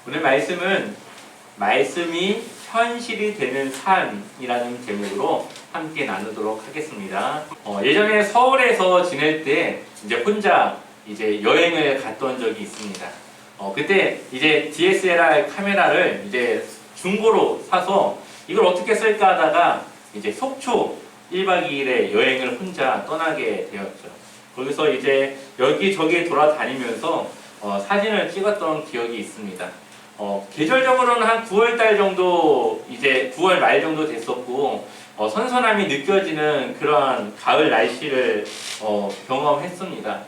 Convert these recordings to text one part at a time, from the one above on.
오늘 말씀은 말씀이 현실이 되는 삶이라는 제목으로 함께 나누도록 하겠습니다. 예전에 서울에서 지낼 때 이제 혼자 이제 여행을 갔던 적이 있습니다. 그때 이제 DSLR 카메라를 이제 중고로 사서 이걸 어떻게 쓸까 하다가 이제 속초 1박 2일의 여행을 혼자 떠나게 되었죠. 거기서 이제 여기저기 돌아다니면서 사진을 찍었던 기억이 있습니다. 계절적으로는 한 9월달 정도, 이제 9월 말 정도 됐었고, 선선함이 느껴지는 그러한 가을 날씨를 경험했습니다.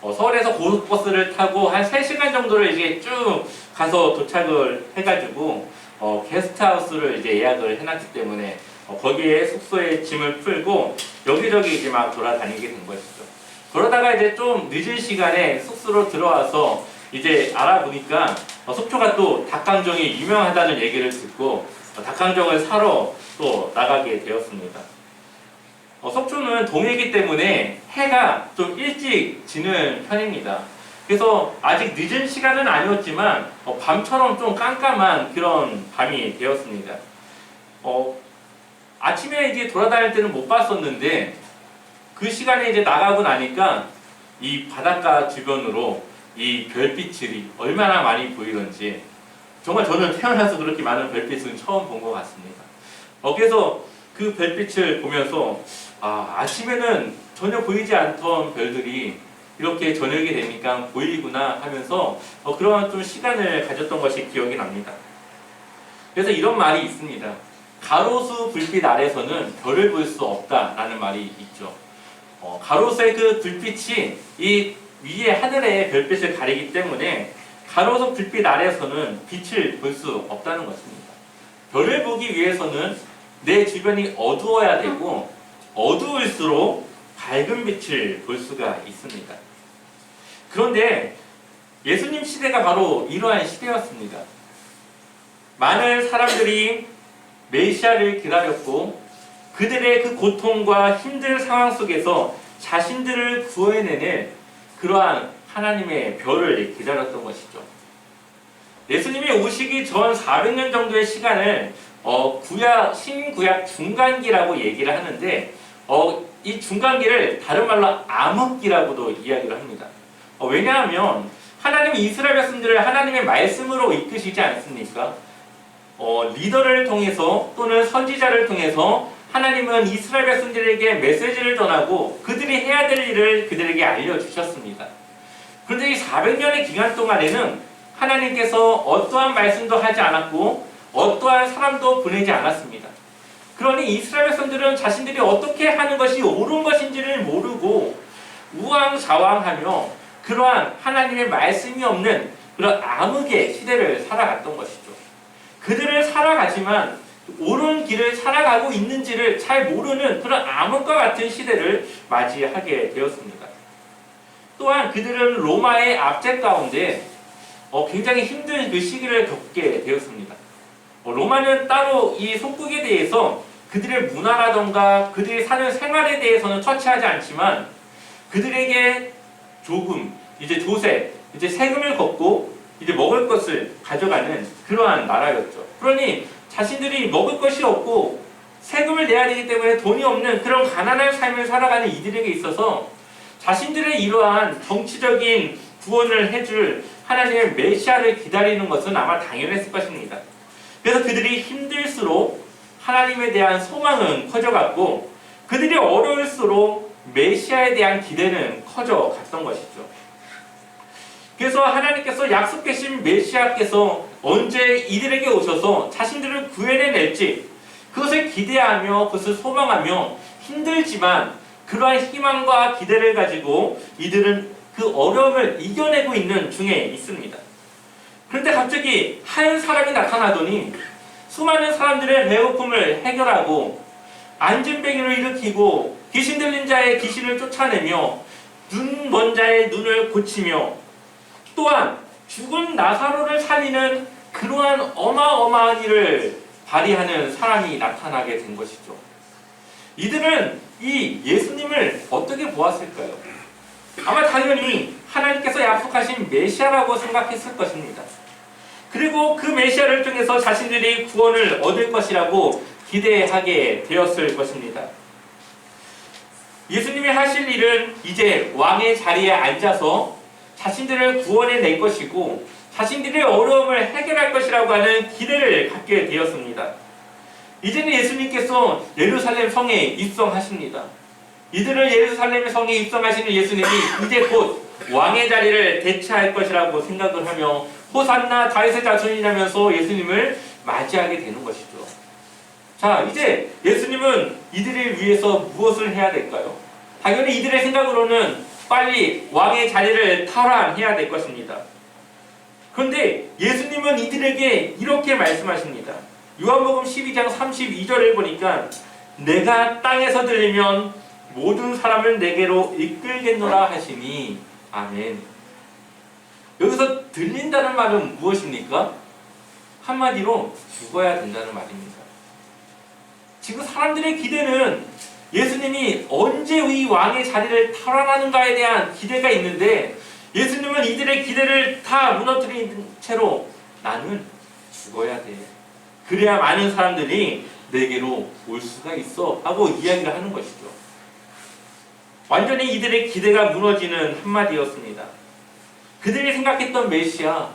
서울에서 고속버스를 타고 한 3시간 정도를 이제 쭉 가서 도착을 해가지고, 게스트하우스를 이제 예약을 해놨기 때문에, 거기에 숙소에 짐을 풀고, 여기저기 이제 막 돌아다니게 된 것이죠. 그러다가 이제 좀 늦은 시간에 숙소로 들어와서 이제 알아보니까 속초가 또 닭강정이 유명하다는 얘기를 듣고 닭강정을 사러 또 나가게 되었습니다. 속초는 동해이기 때문에 해가 좀 일찍 지는 편입니다. 그래서 아직 늦은 시간은 아니었지만 밤처럼 좀 깜깜한 그런 밤이 되었습니다. 아침에 이제 돌아다닐 때는 못 봤었는데 그 시간에 이제 나가고 나니까 이 바닷가 주변으로 이 별빛들이 얼마나 많이 보이던지 정말 저는 태어나서 그렇게 많은 별빛은 처음 본 것 같습니다. 그래서 그 별빛을 보면서 아침에는 전혀 보이지 않던 별들이 이렇게 저녁이 되니까 보이구나 하면서 그런 좀 시간을 가졌던 것이 기억이 납니다. 그래서 이런 말이 있습니다. 가로수 불빛 아래서는 별을 볼 수 없다라는 말이 있죠. 가로수의 그 불빛이 이 위에 하늘의 별빛을 가리기 때문에 가로수 불빛 아래서는 빛을 볼 수 없다는 것입니다. 별을 보기 위해서는 내 주변이 어두워야 되고 어두울수록 밝은 빛을 볼 수가 있습니다. 그런데 예수님 시대가 바로 이러한 시대였습니다. 많은 사람들이 메시아를 기다렸고 그들의 그 고통과 힘든 상황 속에서 자신들을 구해내는 그러한 하나님의 별을 기다렸던 것이죠. 예수님이 오시기 전 400년 정도의 시간을 신구약 중간기라고 얘기를 하는데 이 중간기를 다른 말로 암흑기라고도 이야기를 합니다. 왜냐하면 하나님은 이스라엘 백성들을 하나님의 말씀으로 이끄시지 않습니까? 리더를 통해서 또는 선지자를 통해서 하나님은 이스라엘 백성들에게 메시지를 전하고 그들이 해야 될 일을 그들에게 알려주셨습니다. 그런데 이 400년의 기간 동안에는 하나님께서 어떠한 말씀도 하지 않았고 어떠한 사람도 보내지 않았습니다. 그러니 이스라엘 백성들은 자신들이 어떻게 하는 것이 옳은 것인지를 모르고 우왕좌왕하며 그러한 하나님의 말씀이 없는 그런 암흑의 시대를 살아갔던 것이죠. 그들을 살아가지만 옳은 길을 살아가고 있는지를 잘 모르는 그런 암흑과 같은 시대를 맞이하게 되었습니다. 또한 그들은 로마의 압제 가운데 굉장히 힘든 그 시기를 겪게 되었습니다. 로마는 따로 이 속국에 대해서 그들의 문화라던가 그들이 사는 생활에 대해서는 터치하지 않지만 그들에게 조금 이제 조세, 이제 세금을 걷고 이제 먹을 것을 가져가는 그러한 나라였죠. 그러니 자신들이 먹을 것이 없고 세금을 내야 되기 때문에 돈이 없는 그런 가난한 삶을 살아가는 이들에게 있어서 자신들의 이러한 정치적인 구원을 해줄 하나님의 메시아를 기다리는 것은 아마 당연했을 것입니다. 그래서 그들이 힘들수록 하나님에 대한 소망은 커져갔고 그들이 어려울수록 메시아에 대한 기대는 커져갔던 것이죠. 그래서 하나님께서 약속하신 메시아께서 언제 이들에게 오셔서 자신들을 구해낼지 그것을 기대하며 그것을 소망하며 힘들지만 그러한 희망과 기대를 가지고 이들은 그 어려움을 이겨내고 있는 중에 있습니다. 그런데 갑자기 한 사람이 나타나더니 수많은 사람들의 배고픔을 해결하고 안진뱅이를 일으키고 귀신 들린 자의 귀신을 쫓아내며 눈 먼 자의 눈을 고치며 또한 죽은 나사로를 살리는 그러한 어마어마한 일을 발휘하는 사람이 나타나게 된 것이죠. 이들은 이 예수님을 어떻게 보았을까요? 아마 당연히 하나님께서 약속하신 메시아라고 생각했을 것입니다. 그리고 그 메시아를 통해서 자신들이 구원을 얻을 것이라고 기대하게 되었을 것입니다. 예수님이 하실 일은 이제 왕의 자리에 앉아서 자신들을 구원해 낼 것이고 자신들의 어려움을 해결할 것이라고 하는 기대를 갖게 되었습니다. 이제는 예수님께서 예루살렘 성에 입성하십니다. 이들을 예루살렘 성에 입성하시는 예수님이 이제 곧 왕의 자리를 대체할 것이라고 생각을 하며 호산나 다윗의 자손이라면서 예수님을 맞이하게 되는 것이죠. 자, 이제 예수님은 이들을 위해서 무엇을 해야 될까요? 당연히 이들의 생각으로는 빨리 왕의 자리를 탈환해야 될 것입니다. 그런데 예수님은 이들에게 이렇게 말씀하십니다. 요한복음 12장 32절을 보니까 내가 땅에서 들리면 모든 사람을 내게로 이끌겠노라 하시니 아멘. 여기서 들린다는 말은 무엇입니까? 한마디로 죽어야 된다는 말입니다. 지금 사람들의 기대는 예수님이 언제 이 왕의 자리를 탈환하는가에 대한 기대가 있는데 예수님은 이들의 기대를 다 무너뜨린 채로 나는 죽어야 돼. 그래야 많은 사람들이 내게로 올 수가 있어 하고 이야기를 하는 것이죠. 완전히 이들의 기대가 무너지는 한마디였습니다. 그들이 생각했던 메시아,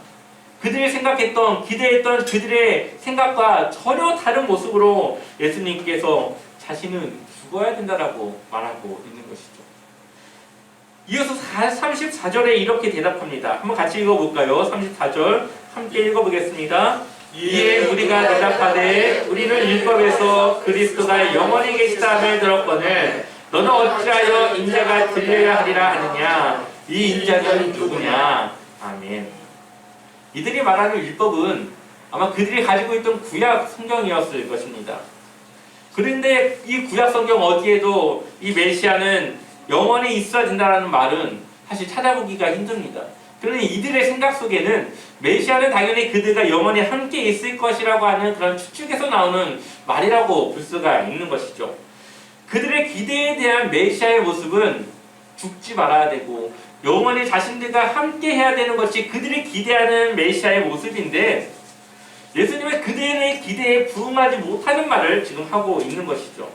그들이 생각했던 기대했던 그들의 생각과 전혀 다른 모습으로 예수님께서 자신은 죽어야 된다라고 말하고 있는 것이죠. 이어서 34절에 이렇게 대답합니다. 한번 같이 읽어볼까요? 34절 함께 읽어보겠습니다. 이에 우리가 대답하되 우리는 율법에서 그리스도가 영원히 계시다함을 들었거늘 너는 어찌하여 인자가 들려야 하리라 하느냐? 이 인자는 누구냐? 아멘. 이들이 말하는 율법은 아마 그들이 가지고 있던 구약 성경이었을 것입니다. 그런데 이 구약 성경 어디에도 이 메시아는 영원히 있어야 된다는 말은 사실 찾아보기가 힘듭니다. 그러니 이들의 생각 속에는 메시아는 당연히 그들과 영원히 함께 있을 것이라고 하는 그런 추측에서 나오는 말이라고 볼 수가 있는 것이죠. 그들의 기대에 대한 메시아의 모습은 죽지 말아야 되고 영원히 자신들과 함께 해야 되는 것이 그들이 기대하는 메시아의 모습인데 예수님은 그들의 기대에 부응하지 못하는 말을 지금 하고 있는 것이죠.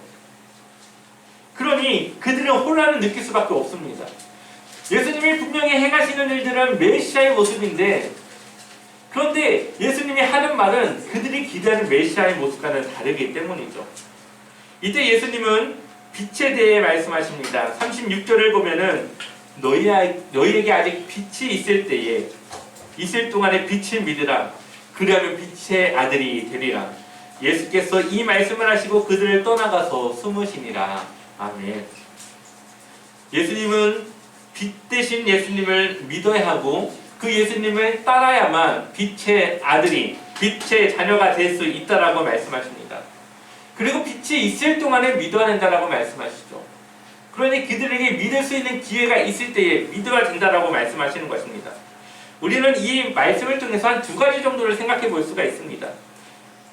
그러니 그들은 혼란을 느낄 수밖에 없습니다. 예수님이 분명히 행하시는 일들은 메시아의 모습인데 그런데 예수님이 하는 말은 그들이 기대하는 메시아의 모습과는 다르기 때문이죠. 이때 예수님은 빛에 대해 말씀하십니다. 36절을 보면은 너희에게 아직 빛이 있을 동안에 빛을 믿으라. 그리하면 빛의 아들이 되리라. 예수께서 이 말씀을 하시고 그들을 떠나가서 숨으시니라. 아멘. 예수님은 빛 대신 예수님을 믿어야 하고 그 예수님을 따라야만 빛의 아들이, 빛의 자녀가 될 수 있다라고 말씀하십니다. 그리고 빛이 있을 동안에 믿어야 된다라고 말씀하시죠. 그러니 그들에게 믿을 수 있는 기회가 있을 때에 믿어야 된다라고 말씀하시는 것입니다. 우리는 이 말씀을 통해서 한 두 가지 정도를 생각해 볼 수가 있습니다.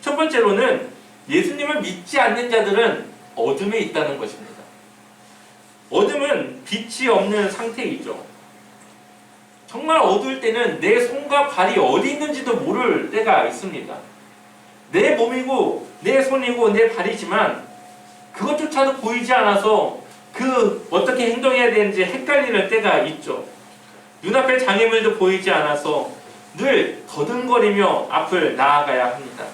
첫 번째로는 예수님을 믿지 않는 자들은 어둠에 있다는 것입니다. 어둠은 빛이 없는 상태이죠. 정말 어두울 때는 내 손과 발이 어디 있는지도 모를 때가 있습니다. 내 몸이고 내 손이고 내 발이지만 그것조차도 보이지 않아서 어떻게 행동해야 되는지 헷갈리는 때가 있죠. 눈앞에 장애물도 보이지 않아서 늘 더듬거리며 앞을 나아가야 합니다.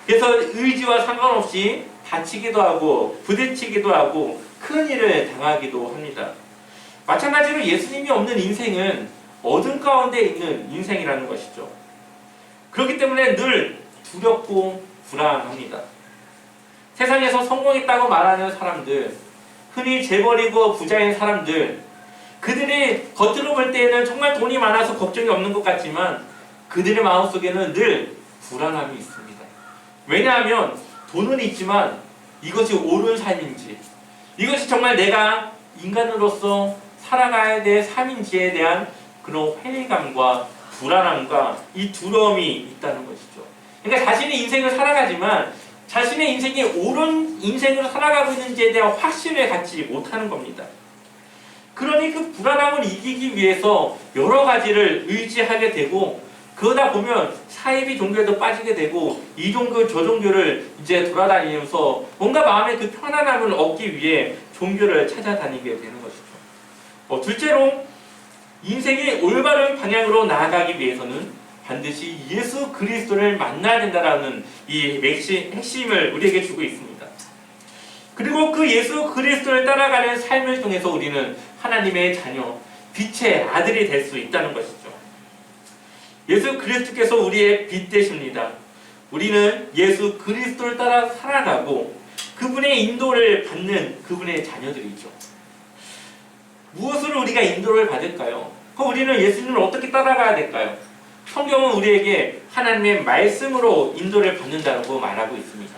그래서 의지와 상관없이 다치기도 하고 부딪히기도 하고 큰 일을 당하기도 합니다. 마찬가지로 예수님이 없는 인생은 어둠 가운데 있는 인생이라는 것이죠. 그렇기 때문에 늘 두렵고 불안합니다. 세상에서 성공했다고 말하는 사람들, 흔히 재벌이고 부자인 사람들, 그들이 겉으로 볼 때에는 정말 돈이 많아서 걱정이 없는 것 같지만 그들의 마음속에는 늘 불안함이 있습니다. 왜냐하면 돈은 있지만 이것이 옳은 삶인지, 이것이 정말 내가 인간으로서 살아가야 될 삶인지에 대한 그런 회의감과 불안함과 이 두려움이 있다는 것이죠. 그러니까 자신의 인생을 살아가지만 자신의 인생이 옳은 인생으로 살아가고 있는지에 대한 확신을 갖지 못하는 겁니다. 그러니 그 불안함을 이기기 위해서 여러 가지를 의지하게 되고 그러다 보면 사이비 종교에도 빠지게 되고 이 종교 저 종교를 이제 돌아다니면서 뭔가 마음의 그 편안함을 얻기 위해 종교를 찾아다니게 되는 것이죠. 둘째로 인생의 올바른 방향으로 나아가기 위해서는 반드시 예수 그리스도를 만나야 된다라는 이 핵심을 우리에게 주고 있습니다. 그리고 그 예수 그리스도를 따라가는 삶을 통해서 우리는 하나님의 자녀, 빛의 아들이 될 수 있다는 것이죠. 예수 그리스도께서 우리의 빛 되십니다. 우리는 예수 그리스도를 따라 살아가고 그분의 인도를 받는 그분의 자녀들이죠. 무엇으로 우리가 인도를 받을까요? 우리는 예수님을 어떻게 따라가야 될까요? 성경은 우리에게 하나님의 말씀으로 인도를 받는다고 말하고 있습니다.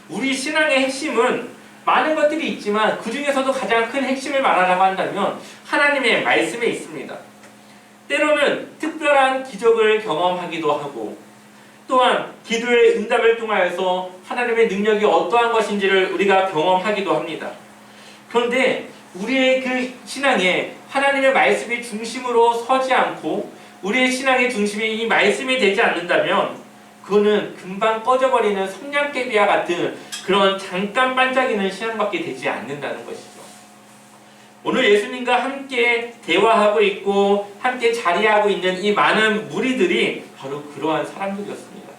우리 신앙의 핵심은 많은 것들이 있지만 그 중에서도 가장 큰 핵심을 말하라고 한다면 하나님의 말씀에 있습니다. 때로는 특별한 기적을 경험하기도 하고 또한 기도의 응답을 통하여서 하나님의 능력이 어떠한 것인지를 우리가 경험하기도 합니다. 그런데 우리의 그 신앙에 하나님의 말씀이 중심으로 서지 않고 우리의 신앙의 중심이 이 말씀이 되지 않는다면 그거는 금방 꺼져버리는 성냥개비와 같은 그런 잠깐 반짝이는 신앙밖에 되지 않는다는 것이죠. 오늘 예수님과 함께 대화하고 있고 함께 자리하고 있는 이 많은 무리들이 바로 그러한 사람들이었습니다.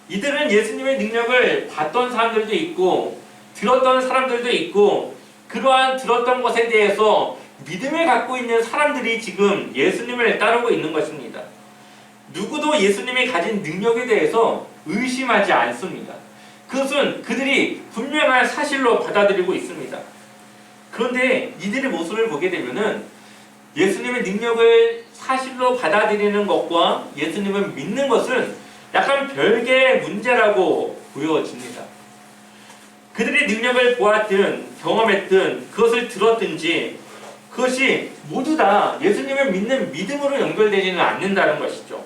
이들은 예수님의 능력을 봤던 사람들도 있고 들었던 사람들도 있고 그러한 들었던 것에 대해서 믿음을 갖고 있는 사람들이 지금 예수님을 따르고 있는 것입니다. 누구도 예수님이 가진 능력에 대해서 의심하지 않습니다. 그것은 그들이 분명한 사실로 받아들이고 있습니다. 그런데 이들의 모습을 보게 되면은 예수님의 능력을 사실로 받아들이는 것과 예수님을 믿는 것은 약간 별개의 문제라고 보여집니다. 그들의 능력을 보았든 경험했든 그것을 들었든지 그것이 모두 다 예수님을 믿는 믿음으로 연결되지는 않는다는 것이죠.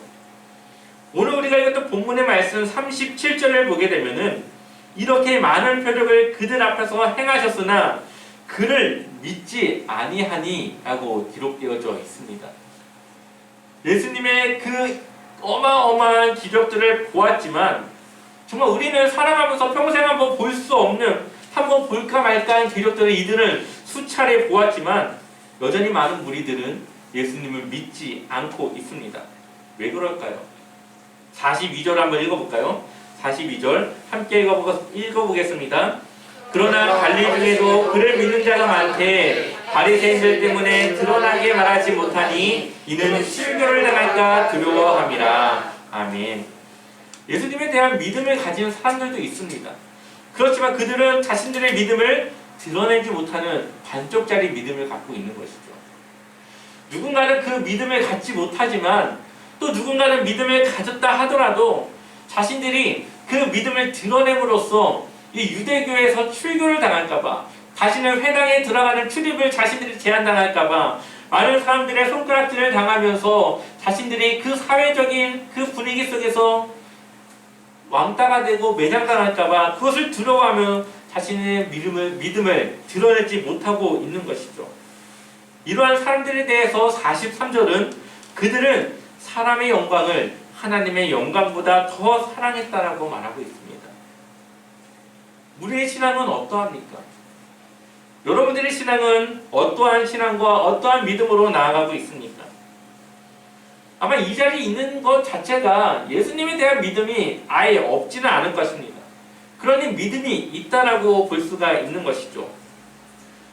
오늘 우리가 이것도 본문의 말씀 37절을 보게 되면은 이렇게 많은 표적을 그들 앞에서 행하셨으나 그를 믿지 아니하니 라고 기록되어져 있습니다. 예수님의 그 어마어마한 기적들을 보았지만 정말 우리는 살아가면서 평생 한번 볼 수 없는 한번 볼까 말까한 기적들을 이들은 수차례 보았지만 여전히 많은 무리들은 예수님을 믿지 않고 있습니다. 왜 그럴까요? 42절 한번 읽어볼까요? 42절 함께 읽어보겠습니다. 그러나 갈릴리 중에도 그를 믿는 자가 많되 바리새인들 때문에 드러나게 말하지 못하니 이는 실교를 당할까 두려워함이라. 아멘. 예수님에 대한 믿음을 가진 사람들도 있습니다. 그렇지만 그들은 자신들의 믿음을 드러내지 못하는 반쪽짜리 믿음을 갖고 있는 것이죠. 누군가는 그 믿음을 갖지 못하지만 또 누군가는 믿음을 가졌다 하더라도 자신들이 그 믿음을 드러냄으로써 이 유대교에서 출교를 당할까봐 다시는 회당에 들어가는 출입을 자신들이 제한당할까봐 많은 사람들의 손가락질을 당하면서 자신들이 그 사회적인 그 분위기 속에서 왕따가 되고 매장당할까봐 그것을 두려워하며 자신의 믿음을 드러내지 못하고 있는 것이죠. 이러한 사람들에 대해서 43절은 그들은 사람의 영광을 하나님의 영광보다 더 사랑했다라고 말하고 있습니다. 우리의 신앙은 어떠합니까? 여러분들의 신앙은 어떠한 신앙과 어떠한 믿음으로 나아가고 있습니까? 아마 이 자리에 있는 것 자체가 예수님에 대한 믿음이 아예 없지는 않을 것입니다. 그러니 믿음이 있다라고 볼 수가 있는 것이죠.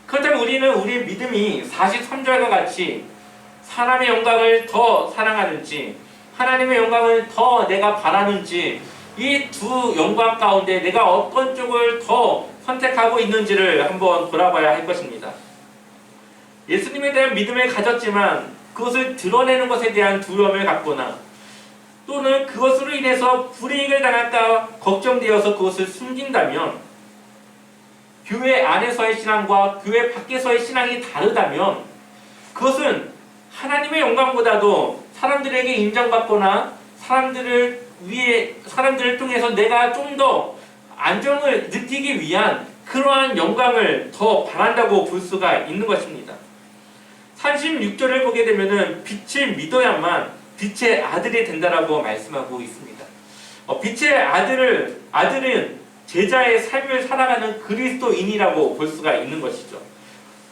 그렇다면 우리는 우리의 믿음이 43절과 같이 사람의 영광을 더 사랑하는지 하나님의 영광을 더 내가 바라는지 이 두 영광 가운데 내가 어떤 쪽을 더 선택하고 있는지를 한번 돌아봐야 할 것입니다. 예수님에 대한 믿음을 가졌지만 그것을 드러내는 것에 대한 두려움을 갖거나 또는 그것으로 인해서 불이익을 당할까 걱정되어서 그것을 숨긴다면 교회 안에서의 신앙과 교회 밖에서의 신앙이 다르다면 그것은 하나님의 영광보다도 사람들에게 인정받거나 사람들을 통해서 내가 좀 더 안정을 느끼기 위한 그러한 영광을 더 바란다고 볼 수가 있는 것입니다. 36절을 보게 되면은 빛을 믿어야만 빛의 아들이 된다라고 말씀하고 있습니다. 빛의 아들은 제자의 삶을 살아가는 그리스도인이라고 볼 수가 있는 것이죠.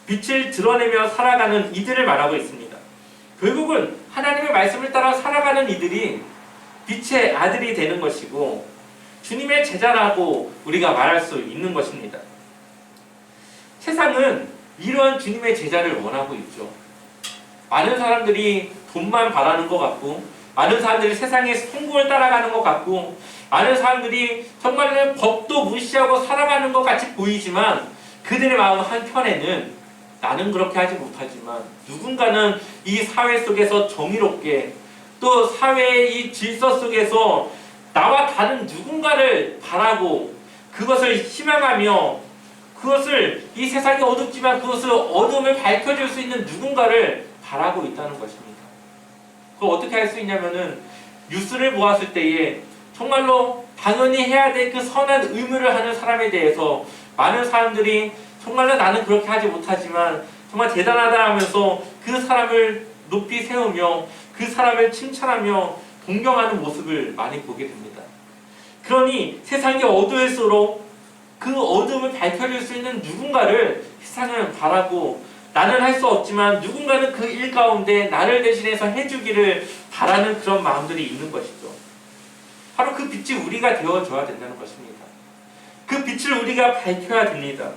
빛을 드러내며 살아가는 이들을 말하고 있습니다. 결국은 하나님의 말씀을 따라 살아가는 이들이 빛의 아들이 되는 것이고 주님의 제자라고 우리가 말할 수 있는 것입니다. 세상은 이러한 주님의 제자를 원하고 있죠. 많은 사람들이 돈만 바라는 것 같고, 많은 사람들이 세상의 성공을 따라가는 것 같고, 많은 사람들이 정말 법도 무시하고 살아가는 것 같이 보이지만 그들의 마음 한편에는 나는 그렇게 하지 못하지만 누군가는 이 사회 속에서 정의롭게, 또 사회의 이 질서 속에서 나와 다른 누군가를 바라고 그것을 희망하며 그것을 이 세상이 어둡지만 그것을 어둠을 밝혀줄 수 있는 누군가를 바라고 있다는 것입니다. 그걸 어떻게 할 수 있냐면은 뉴스를 보았을 때에 정말로 당연히 해야 될 그 선한 의무를 하는 사람에 대해서 많은 사람들이 정말로 나는 그렇게 하지 못하지만 정말 대단하다 하면서 그 사람을 높이 세우며 그 사람을 칭찬하며 동경하는 모습을 많이 보게 됩니다. 그러니 세상이 어두울수록 그 어둠을 밝혀줄 수 있는 누군가를 세상을 바라고 나는 할 수 없지만 누군가는 그 일 가운데 나를 대신해서 해주기를 바라는 그런 마음들이 있는 것이죠. 바로 그 빛이 우리가 되어줘야 된다는 것입니다. 그 빛을 우리가 밝혀야 됩니다.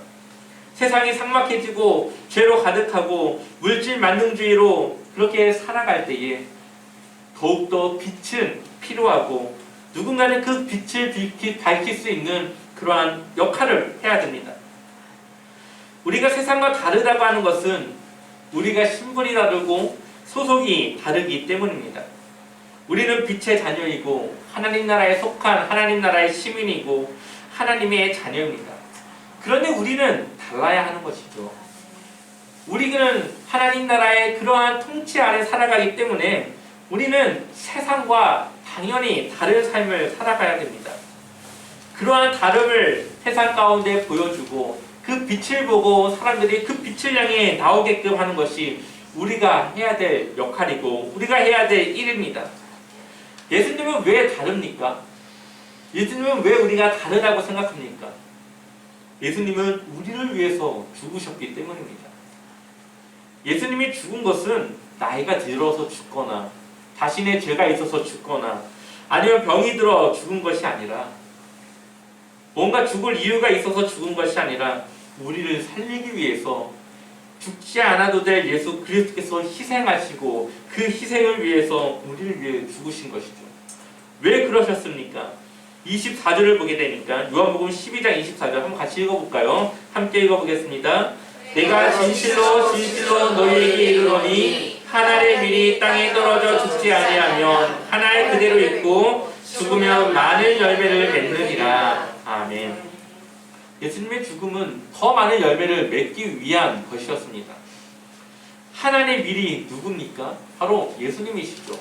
세상이 삭막해지고 죄로 가득하고 물질 만능주의로 그렇게 살아갈 때에 더욱더 빛은 필요하고 누군가는 그 빛을 밝힐 수 있는 그러한 역할을 해야 됩니다. 우리가 세상과 다르다고 하는 것은 우리가 신분이 다르고 소속이 다르기 때문입니다. 우리는 빛의 자녀이고 하나님 나라에 속한 하나님 나라의 시민이고 하나님의 자녀입니다. 그런데 우리는 달라야 하는 것이죠. 우리는 하나님 나라의 그러한 통치 아래 살아가기 때문에 우리는 세상과 당연히 다른 삶을 살아가야 됩니다. 그러한 다름을 세상 가운데 보여주고 그 빛을 보고 사람들이 그 빛을 향해 나오게끔 하는 것이 우리가 해야 될 역할이고 우리가 해야 될 일입니다. 예수님은 왜 다릅니까? 예수님은 왜 우리가 다르다고 생각합니까? 예수님은 우리를 위해서 죽으셨기 때문입니다. 예수님이 죽은 것은 나이가 들어서 죽거나 자신의 죄가 있어서 죽거나 아니면 병이 들어 죽은 것이 아니라 뭔가 죽을 이유가 있어서 죽은 것이 아니라 우리를 살리기 위해서 죽지 않아도 될 예수 그리스도께서 희생하시고 그 희생을 위해서 우리를 위해 죽으신 것이죠. 왜 그러셨습니까? 24절을 보게 되니까 요한복음 12장 24절 한번 같이 읽어볼까요? 함께 읽어보겠습니다. 내가 진실로 진실로 너희에게 이르노니 한 알의 밀이 땅에 떨어져 죽지 아니하면 한 알 그대로 있고 죽으면 많은 열매를 맺느니라. 아멘. 예수님의 죽음은 더 많은 열매를 맺기 위한 것이었습니다. 하나님의 밀이 누굽니까? 바로 예수님이시죠.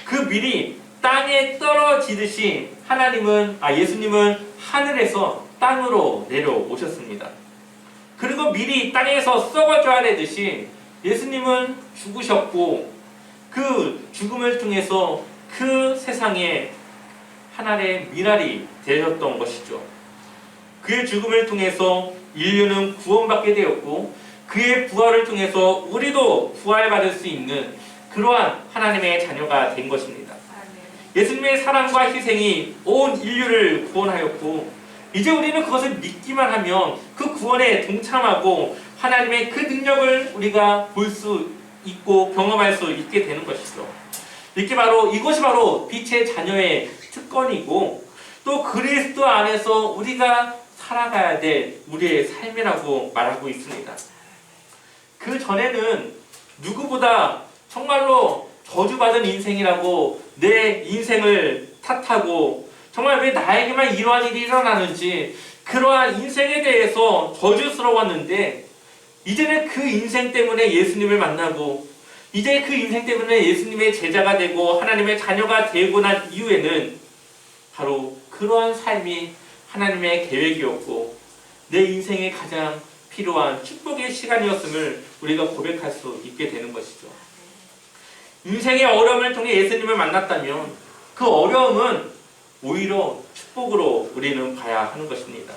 그 밀이 땅에 떨어지듯이 예수님은 하늘에서 땅으로 내려오셨습니다. 그리고 밀이 땅에서 썩어져야 되듯이 예수님은 죽으셨고 그 죽음을 통해서 그 세상에 하나의 밀알이 되셨던 것이죠. 그의 죽음을 통해서 인류는 구원받게 되었고 그의 부활을 통해서 우리도 부활받을 수 있는 그러한 하나님의 자녀가 된 것입니다. 예수님의 사랑과 희생이 온 인류를 구원하였고 이제 우리는 그것을 믿기만 하면 그 구원에 동참하고 하나님의 그 능력을 우리가 볼 수 있고 경험할 수 있게 되는 것이죠. 이것이 바로 빛의 자녀의 특권이고 또 그리스도 안에서 우리가 살아가야 될 우리의 삶이라고 말하고 있습니다. 그 전에는 누구보다 정말로 저주받은 인생이라고 내 인생을 탓하고 정말 왜 나에게만 이러한 일이 일어나는지 그러한 인생에 대해서 저주스러웠는데 이제는 그 인생 때문에 예수님을 만나고 이제 그 인생 때문에 예수님의 제자가 되고 하나님의 자녀가 되고 난 이후에는 바로 그러한 삶이 하나님의 계획이었고 내 인생에 가장 필요한 축복의 시간이었음을 우리가 고백할 수 있게 되는 것이죠. 인생의 어려움을 통해 예수님을 만났다면 그 어려움은 오히려 축복으로 우리는 봐야 하는 것입니다.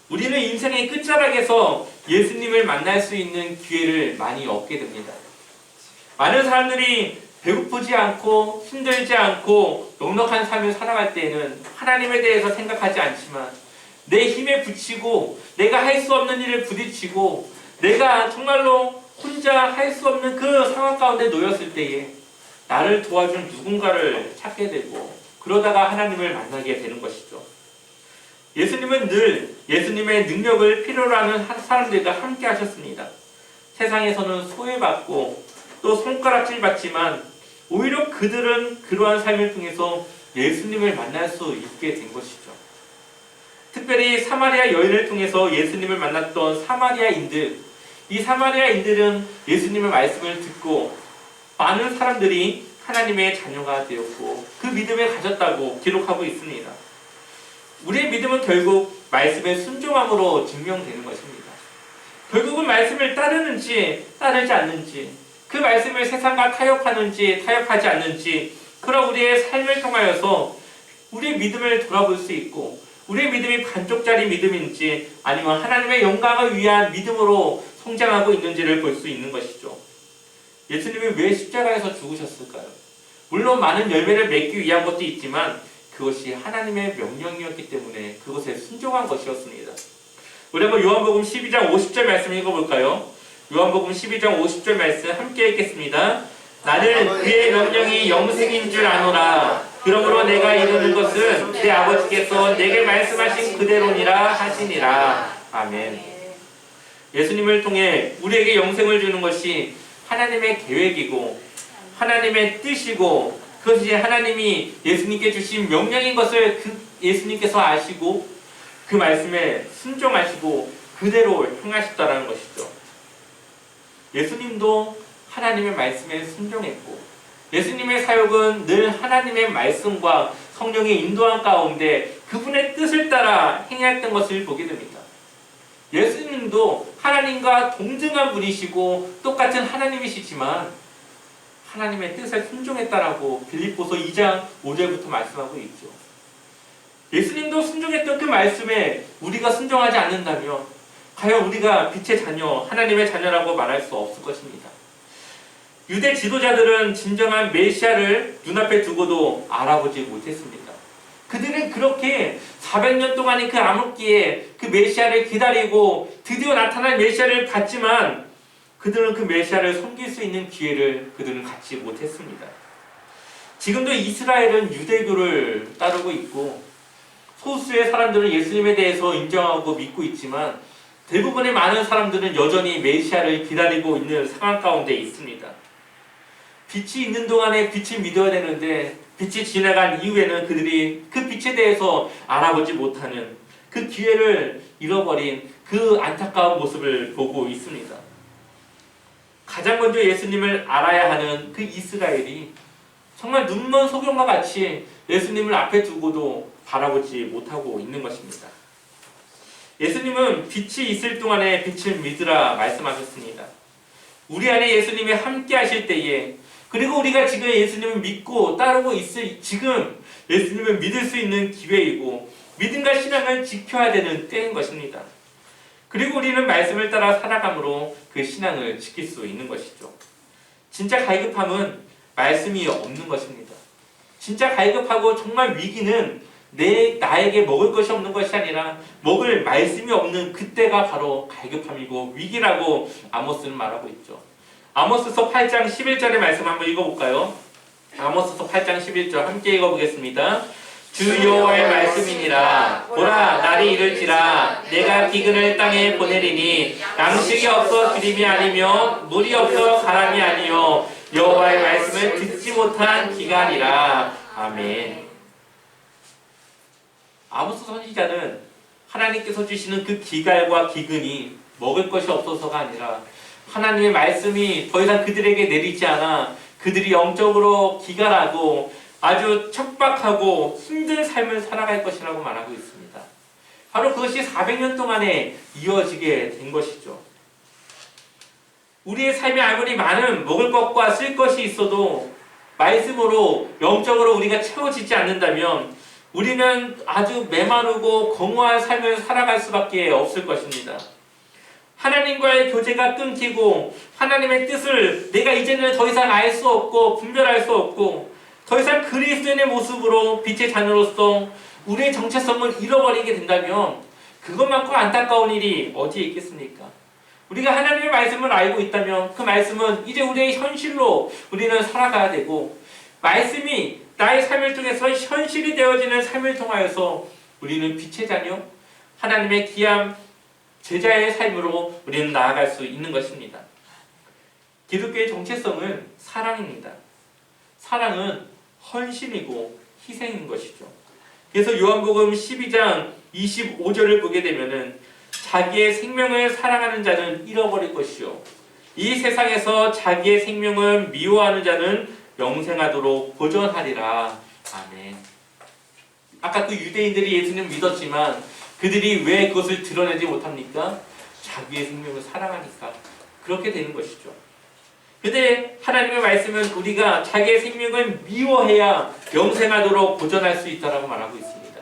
우리는 인생의 끝자락에서 예수님을 만날 수 있는 기회를 많이 얻게 됩니다. 많은 사람들이 배고프지 않고 힘들지 않고 넉넉한 삶을 살아갈 때에는 하나님에 대해서 생각하지 않지만 내 힘에 부치고 내가 할 수 없는 일을 부딪히고 내가 정말로 혼자 할 수 없는 그 상황 가운데 놓였을 때에 나를 도와준 누군가를 찾게 되고 그러다가 하나님을 만나게 되는 것이죠. 예수님은 늘 예수님의 능력을 필요로 하는 사람들과 함께 하셨습니다. 세상에서는 소외받고 또 손가락질 받지만 오히려 그들은 그러한 삶을 통해서 예수님을 만날 수 있게 된 것이죠. 특별히 사마리아 여인을 통해서 예수님을 만났던 사마리아인들, 이 사마리아인들은 예수님의 말씀을 듣고 많은 사람들이 하나님의 자녀가 되었고 그 믿음을 가졌다고 기록하고 있습니다. 우리의 믿음은 결국 말씀에 순종함으로 증명되는 것입니다. 결국은 말씀을 따르는지 따르지 않는지, 그 말씀을 세상과 타협하는지 타협하지 않는지, 그런 우리의 삶을 통하여서 우리의 믿음을 돌아볼 수 있고 우리의 믿음이 반쪽짜리 믿음인지 아니면 하나님의 영광을 위한 믿음으로 성장하고 있는지를 볼 수 있는 것이죠. 예수님이 왜 십자가에서 죽으셨을까요? 물론 많은 열매를 맺기 위한 것도 있지만 그것이 하나님의 명령이었기 때문에 그것에 순종한 것이었습니다. 우리 한번 요한복음 12장 50절 말씀 읽어볼까요? 요한복음 12장 50절 말씀 함께 읽겠습니다. 나는 그의 명령이 영생인 줄 아노라. 그러므로 내가 이루는 것은 내 아버지께서 내게 말씀하신 그대로니라 하시니라. 아멘. 예수님을 통해 우리에게 영생을 주는 것이 하나님의 계획이고 하나님의 뜻이고 그것이 하나님이 예수님께 주신 명령인 것을 예수님께서 아시고 그 말씀에 순종하시고 그대로 행하셨다는 것이죠. 예수님도 하나님의 말씀에 순종했고 예수님의 사역은 늘 하나님의 말씀과 성령의 인도한 가운데 그분의 뜻을 따라 행했던 것을 보게 됩니다. 예수님도 하나님과 동등한 분이시고 똑같은 하나님이시지만 하나님의 뜻에 순종했다라고 빌립보서 2장 5절부터 말씀하고 있죠. 예수님도 순종했던 그 말씀에 우리가 순종하지 않는다면 과연 우리가 빛의 자녀, 하나님의 자녀라고 말할 수 없을 것입니다. 유대 지도자들은 진정한 메시아를 눈앞에 두고도 알아보지 못했습니다. 그들은 그렇게 400년 동안의 그 암흑기에 그 메시아를 기다리고 드디어 나타날 메시아를 봤지만 그들은 그 메시아를 섬길 수 있는 기회를 그들은 갖지 못했습니다. 지금도 이스라엘은 유대교를 따르고 있고 소수의 사람들은 예수님에 대해서 인정하고 믿고 있지만 대부분의 많은 사람들은 여전히 메시아를 기다리고 있는 상황 가운데 있습니다. 빛이 있는 동안에 빛을 믿어야 되는데 빛이 지나간 이후에는 그들이 그 빛에 대해서 알아보지 못하는 그 기회를 잃어버린 그 안타까운 모습을 보고 있습니다. 가장 먼저 예수님을 알아야 하는 그 이스라엘이 정말 눈먼 소경과 같이 예수님을 앞에 두고도 바라보지 못하고 있는 것입니다. 예수님은 빛이 있을 동안에 빛을 믿으라 말씀하셨습니다. 우리 안에 예수님이 함께 하실 때에 그리고 우리가 지금 예수님을 믿고 따르고 있을 지금 예수님을 믿을 수 있는 기회이고 믿음과 신앙을 지켜야 되는 때인 것입니다. 그리고 우리는 말씀을 따라 살아감으로 그 신앙을 지킬 수 있는 것이죠. 진짜 갈급함은 말씀이 없는 것입니다. 진짜 갈급하고 정말 위기는 나에게 먹을 것이 없는 것이 아니라 먹을 말씀이 없는 그때가 바로 갈급함이고 위기라고 아모스는 말하고 있죠. 아모스서 8장 11절의 말씀 한번 읽어볼까요? 아모스서 8장 11절 함께 읽어보겠습니다. 주 여호와의 말씀이니라. 보라 날이 이를지라 내가 기근을 땅에 보내리니 양식이 없어 기림이 아니며 물이 없어 가람이 아니요 여호와의 말씀을 듣지 못한 기간이라. 아멘. 아모스 선지자는 하나님께서 주시는 그 기갈과 기근이 먹을 것이 없어서가 아니라 하나님의 말씀이 더 이상 그들에게 내리지 않아 그들이 영적으로 기갈하고 아주 척박하고 힘든 삶을 살아갈 것이라고 말하고 있습니다. 바로 그것이 400년 동안에 이어지게 된 것이죠. 우리의 삶에 아무리 많은 먹을 것과 쓸 것이 있어도 말씀으로 영적으로 우리가 채워지지 않는다면 우리는 아주 메마르고 공허한 삶을 살아갈 수밖에 없을 것입니다. 하나님과의 교제가 끊기고 하나님의 뜻을 내가 이제는 더 이상 알 수 없고 분별할 수 없고 더 이상 그리스도인의 모습으로 빛의 자녀로서 우리의 정체성을 잃어버리게 된다면 그것만큼 안타까운 일이 어디에 있겠습니까? 우리가 하나님의 말씀을 알고 있다면 그 말씀은 이제 우리의 현실로 우리는 살아가야 되고 말씀이 나의 삶을 통해서 현실이 되어지는 삶을 통하여서 우리는 빛의 자녀, 하나님의 귀한 제자의 삶으로 우리는 나아갈 수 있는 것입니다. 기독교의 정체성은 사랑입니다. 사랑은 헌신이고 희생인 것이죠. 그래서 요한복음 12장 25절을 보게 되면은 자기의 생명을 사랑하는 자는 잃어버릴 것이요 이 세상에서 자기의 생명을 미워하는 자는 영생하도록 보존하리라. 아멘. 아까 그 유대인들이 예수님을 믿었지만 그들이 왜 그것을 드러내지 못합니까? 자기의 생명을 사랑하니까 그렇게 되는 것이죠. 근데 하나님의 말씀은 우리가 자기의 생명을 미워해야 영생하도록 보존할 수 있다라고 말하고 있습니다.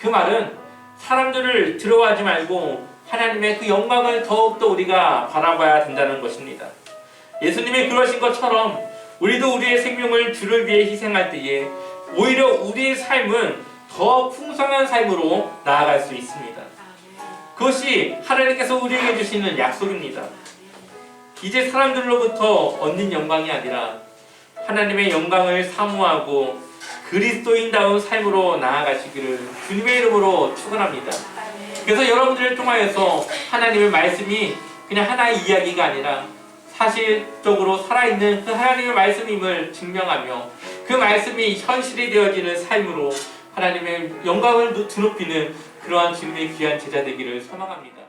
그 말은 사람들을 들어하지 말고 하나님의 그 영광을 더욱더 우리가 바라봐야 된다는 것입니다. 예수님이 그러신 것처럼 우리도 우리의 생명을 주를 위해 희생할 때에 오히려 우리의 삶은 더 풍성한 삶으로 나아갈 수 있습니다. 그것이 하나님께서 우리에게 주시는 약속입니다. 이제 사람들로부터 얻는 영광이 아니라 하나님의 영광을 사모하고 그리스도인다운 삶으로 나아가시기를 주님의 이름으로 축원합니다. 그래서 여러분들을 통하여서 하나님의 말씀이 그냥 하나의 이야기가 아니라 사실적으로 살아있는 그 하나님의 말씀임을 증명하며 그 말씀이 현실이 되어지는 삶으로 하나님의 영광을 드높이는 그러한 주님의 귀한 제자 되기를 소망합니다.